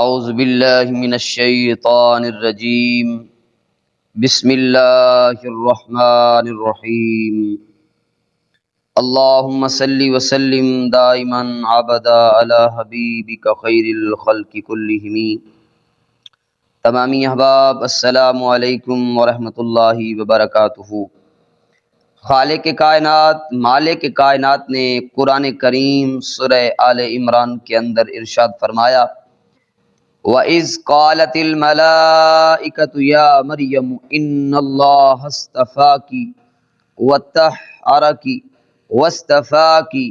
اعوذ باللہ من الشیطان الرجیم بسم اللہ الرحمن الرحیم اللہم صلی وسلم دائما ابدا علی حبیبک خیر الخلق کلہم۔ تمامی احباب، السلام علیکم ورحمۃ اللہ وبرکاتہ۔ خالق کائنات، مالک کائنات نے قرآن کریم سورہ آل عمران کے اندر ارشاد فرمایا، وَإِذْ قَالَتِ الْمَلَائِكَةُ يَا مَرْيَمُ إِنَّ اللَّهَ اصْطَفَاكِ وَطَهَّرَكِ وَاصْطَفَاكِ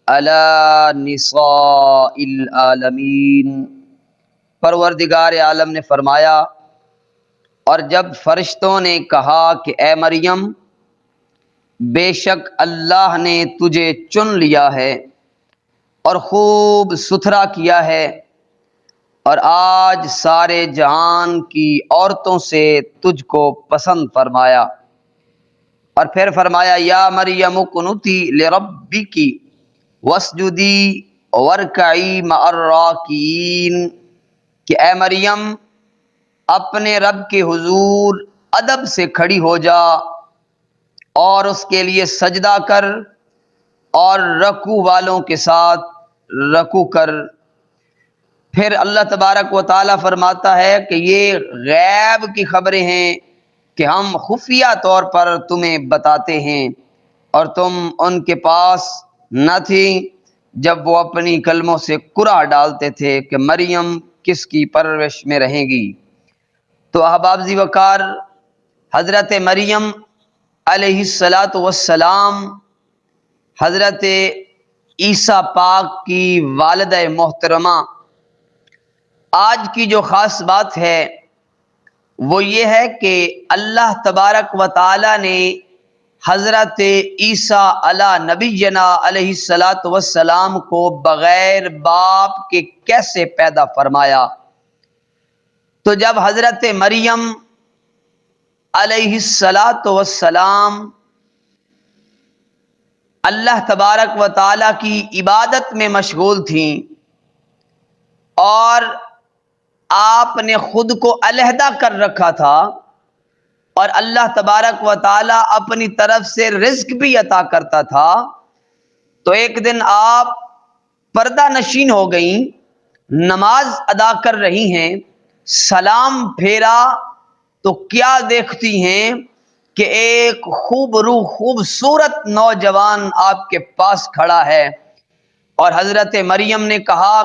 عَلَى نِسَاءِ الْعَالَمِينَ۔ پروردگار عالم نے فرمایا، اور جب فرشتوں نے کہا کہ اے مریم، بے شک اللہ نے تجھے چن لیا ہے اور خوب ستھرا کیا ہے، اور آج سارے جہان کی عورتوں سے تجھ کو پسند فرمایا، اور پھر فرمایا یا مریم اقنتی لربک واسجدی وارکعی مع الراکعین، کہ اے مریم اپنے رب کے حضور ادب سے کھڑی ہو جا اور اس کے لیے سجدہ کر اور رکوع والوں کے ساتھ رکوع کر۔ پھر اللہ تبارک و تعالیٰ فرماتا ہے کہ یہ غیب کی خبریں ہیں کہ ہم خفیہ طور پر تمہیں بتاتے ہیں، اور تم ان کے پاس نہ تھی جب وہ اپنی کلموں سے کرہ ڈالتے تھے کہ مریم کس کی پرورش میں رہیں گی۔ تو احباب وقار، حضرت مریم علیہ السلام حضرت عیسیٰ پاک کی والدہ محترمہ، آج کی جو خاص بات ہے وہ یہ ہے کہ اللہ تبارک و تعالی نے حضرت عیسیٰ علی نبینا علیہ السلام کو بغیر باپ کے کیسے پیدا فرمایا۔ تو جب حضرت مریم علیہ السلام اللہ تبارک و تعالی کی عبادت میں مشغول تھیں اور آپ نے خود کو علیحدہ کر رکھا تھا، اور اللہ تبارک و تعالی اپنی طرف سے رزق بھی عطا کرتا تھا، تو ایک دن آپ پردہ نشین ہو گئیں، نماز ادا کر رہی ہیں، سلام پھیرا تو کیا دیکھتی ہیں کہ ایک خوبرو خوبصورت نوجوان آپ کے پاس کھڑا ہے، اور حضرت مریم نے کہا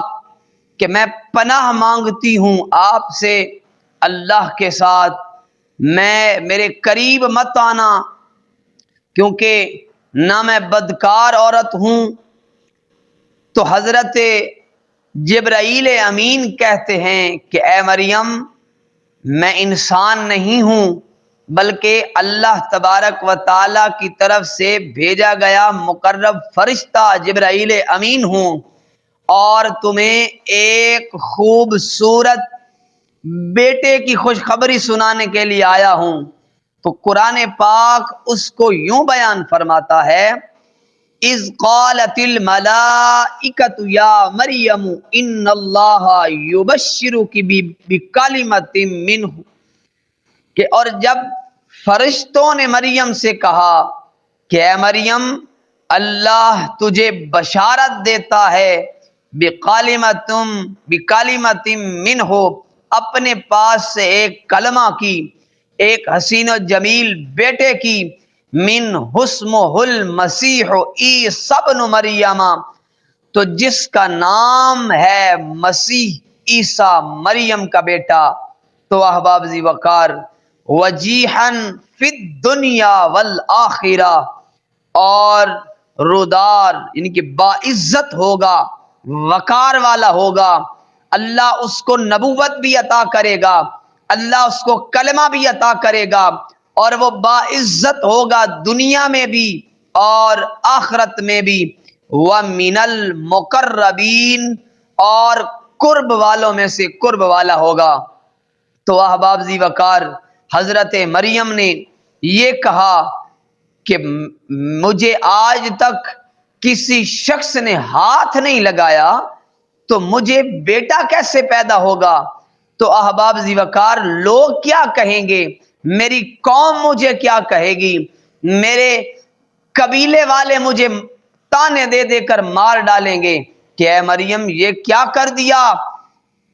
کہ میں پناہ مانگتی ہوں آپ سے اللہ کے ساتھ، میرے قریب مت آنا، کیونکہ نہ میں بدکار عورت ہوں۔ تو حضرت جبرائیل امین کہتے ہیں کہ اے مریم، میں انسان نہیں ہوں بلکہ اللہ تبارک و تعالی کی طرف سے بھیجا گیا مقرب فرشتہ جبرائیل امین ہوں، اور تمہیں ایک خوبصورت بیٹے کی خوشخبری سنانے کے لیے آیا ہوں۔ تو قرآن پاک اس کو یوں بیان فرماتا ہے، اذ قالت الملائکۃ یا مریم ان اللہ یبشرک بکلمۃ منہ، کہ اور جب فرشتوں نے مریم سے کہا کہ اے مریم، اللہ تجھے بشارت دیتا ہے بکلمۃ منہ، اپنے پاس سے ایک کلمہ کی، ایک حسین و جمیل بیٹے کی، من اسمہ المسیح عیسی ابن مریم، تو جس کا نام ہے مسیح عیسیٰ مریم کا بیٹا۔ تو احباب ذی وقار، وجیحاً فی الدنیا والآخرہ، اور رودار یعنی کہ باعزت ہوگا، وقار والا ہوگا، اللہ اس کو نبوت بھی عطا کرے گا، اللہ اس کو کلمہ بھی عطا کرے گا، اور وہ باعزت ہوگا دنیا میں بھی اور آخرت میں بھی، وَمِنَ الْمُقَرَّبِينَ، اور قرب والوں میں سے قرب والا ہوگا۔ تو احباب ذی وقار، حضرت مریم نے یہ کہا کہ مجھے آج تک کسی شخص نے ہاتھ نہیں لگایا، تو مجھے بیٹا کیسے پیدا ہوگا؟ تو احباب ذی وقار لوگ کیا کہیں گے، میری قوم مجھے کیا کہے گی، میرے قبیلے والے مجھے تانے دے دے کر مار ڈالیں گے کہ اے مریم یہ کیا کر دیا،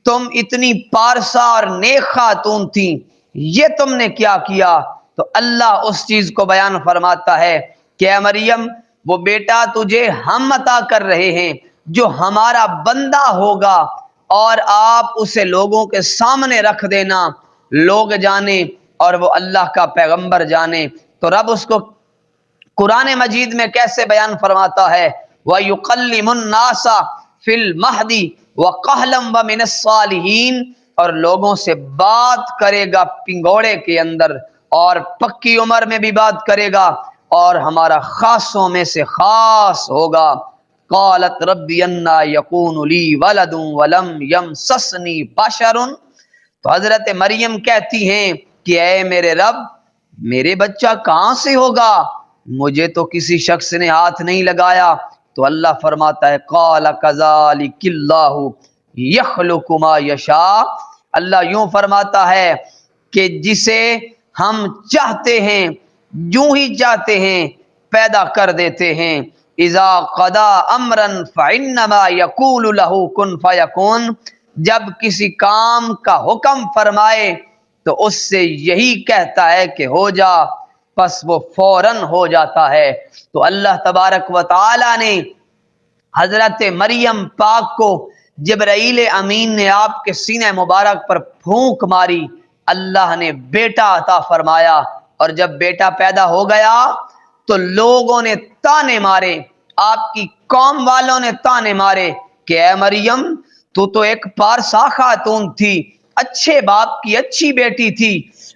تم اتنی پارسا اور نیک خاتون تھی، یہ تم نے کیا کیا؟ تو اللہ اس چیز کو بیان فرماتا ہے کہ اے مریم وہ بیٹا تجھے ہم عطا کر رہے ہیں جو ہمارا بندہ ہوگا، اور آپ اسے لوگوں کے سامنے رکھ دینا، لوگ جانے اور وہ اللہ کا پیغمبر جانے۔ تو رب اس کو قرآن مجید میں کیسے بیان فرماتا ہے، وَيُقَلِّمُ النَّاسَ فِي الْمَهْدِ وَقَهْلًا وَمِنَ الصَّالِحِينَ، اور لوگوں سے بات کرے گا پنگوڑے کے اندر، اور پکی عمر میں بھی بات کرے گا، اور ہمارا خاصوں میں سے خاص ہوگا۔ قالت ربی انا یکون لی ولد ولم یمسسنی بشر، تو حضرت مریم کہتی ہیں کہ اے میرے رب میرے بچہ کہاں سے ہوگا، مجھے تو کسی شخص نے ہاتھ نہیں لگایا۔ تو اللہ فرماتا ہے قال کذالک اللہ یخلق ما یشاء، اللہ یوں فرماتا ہے کہ جسے ہم چاہتے ہیں یوں ہی چاہتے ہیں پیدا کر دیتے ہیں۔ اذا قضا امرا فانما یقول له کن فیکون، جب کسی کام کا حکم فرمائے تو اس سے یہی کہتا ہے کہ ہو جا، پس وہ فوراً ہو جاتا ہے۔ تو اللہ تبارک و تعالی نے حضرت مریم پاک کو جبرائیل امین نے آپ کے سینہ مبارک پر پھونک ماری، اللہ نے بیٹا عطا فرمایا، اور جب بیٹا پیدا ہو گیا تو لوگوں نے تانے مارے، آپ کی قوم والوں نے تانے مارے کہ اے مریم تو ایک پارسا خاتون تھی، اچھے باپ کی اچھی بیٹی تھی،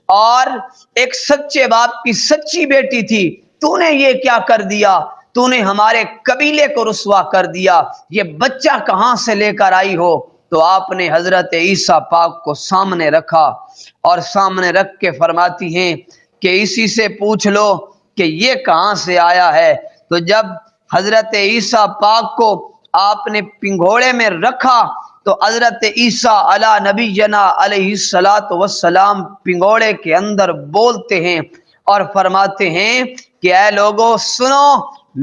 اور ایک سچے باپ کی سچی بیٹی تھی، تو نے یہ کیا کر دیا، تو نے ہمارے قبیلے کو رسوا کر دیا، یہ بچہ کہاں سے لے کر آئی ہو؟ تو آپ نے حضرت عیسیٰ پاک کو سامنے رکھا، اور سامنے رکھ کے فرماتی ہیں کہ اسی سے پوچھ لو کہ یہ کہاں سے آیا ہے۔ تو جب حضرت عیسیٰ پاک کو آپ نے پنگھوڑے میں رکھا تو حضرت عیسیٰ علی نبینا علیہ الصلاۃ والسلام پنگھوڑے کے اندر بولتے ہیں اور فرماتے ہیں کہ اے لوگو سنو،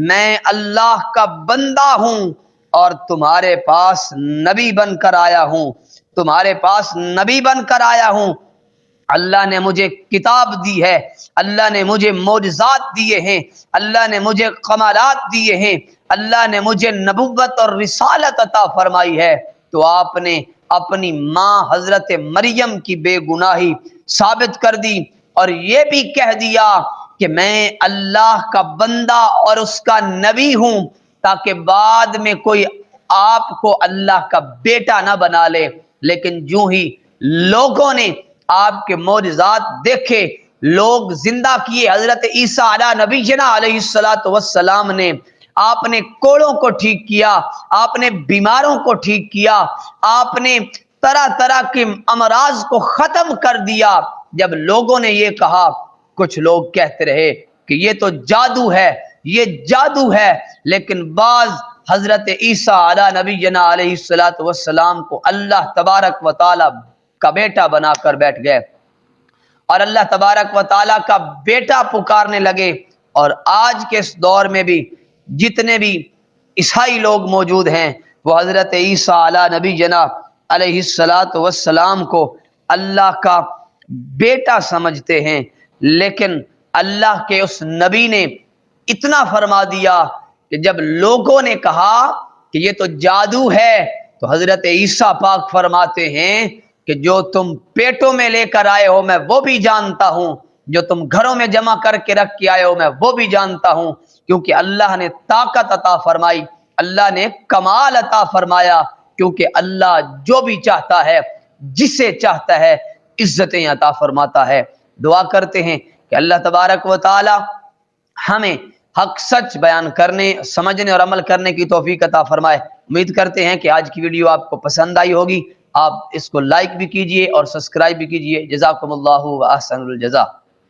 میں اللہ کا بندہ ہوں اور تمہارے پاس نبی بن کر آیا ہوں، تمہارے پاس نبی بن کر آیا ہوں۔ اللہ نے مجھے کتاب دی ہے، اللہ نے مجھے معجزات دیے ہیں، اللہ نے مجھے کمالات دیے ہیں، اللہ نے مجھے نبوت اور رسالت عطا فرمائی ہے۔ تو آپ نے اپنی ماں حضرت مریم کی بے گناہی ثابت کر دی، اور یہ بھی کہہ دیا کہ میں اللہ کا بندہ اور اس کا نبی ہوں، تاکہ بعد میں کوئی آپ کو اللہ کا بیٹا نہ بنا لے۔ لیکن جو ہی لوگوں نے آپ کے معجزات دیکھے، لوگ زندہ کیے، حضرت عیسیٰ علی نبینا علیہ الصلاۃ والسلام نے، آپ نے کوڑوں کو ٹھیک کیا، آپ نے بیماروں کو ٹھیک کیا، آپ نے طرح طرح کے امراض کو ختم کر دیا۔ جب لوگوں نے یہ کہا، کچھ لوگ کہتے رہے کہ یہ تو جادو ہے، یہ جادو ہے، لیکن بعض حضرت عیسیٰ علی نبینا علیہ الصلاۃ والسلام کو اللہ تبارک و تعالی کا بیٹا بنا کر بیٹھ گئے، اور اللہ تبارک و تعالی کا بیٹا پکارنے لگے۔ اور آج کے اس دور میں بھی جتنے بھی عیسائی لوگ موجود ہیں وہ حضرت عیسیٰ علی نبینا علیہ الصلاۃ والسلام کو اللہ کا بیٹا سمجھتے ہیں، لیکن اللہ کے اس نبی نے اتنا فرما دیا کہ جب لوگوں نے کہا کہ یہ تو جادو ہے، تو حضرت عیسیٰ پاک فرماتے ہیں کہ جو تم پیٹوں میں لے کر آئے ہو میں وہ بھی جانتا ہوں، جو تم گھروں میں جمع کر کے رکھ کے آئے ہو میں وہ بھی جانتا ہوں، کیونکہ اللہ نے طاقت عطا فرمائی، اللہ نے کمال عطا فرمایا، کیونکہ اللہ جو بھی چاہتا ہے، جسے چاہتا ہے عزتیں عطا فرماتا ہے۔ دعا کرتے ہیں کہ اللہ تبارک و تعالی ہمیں حق سچ بیان کرنے، سمجھنے اور عمل کرنے کی توفیق عطا فرمائے۔ امید کرتے ہیں کہ آج کی ویڈیو آپ کو پسند آئی ہوگی، آپ اس کو لائک بھی کیجئے اور سبسکرائب بھی کیجئے۔ جزاکم اللہ و احسن الجزا۔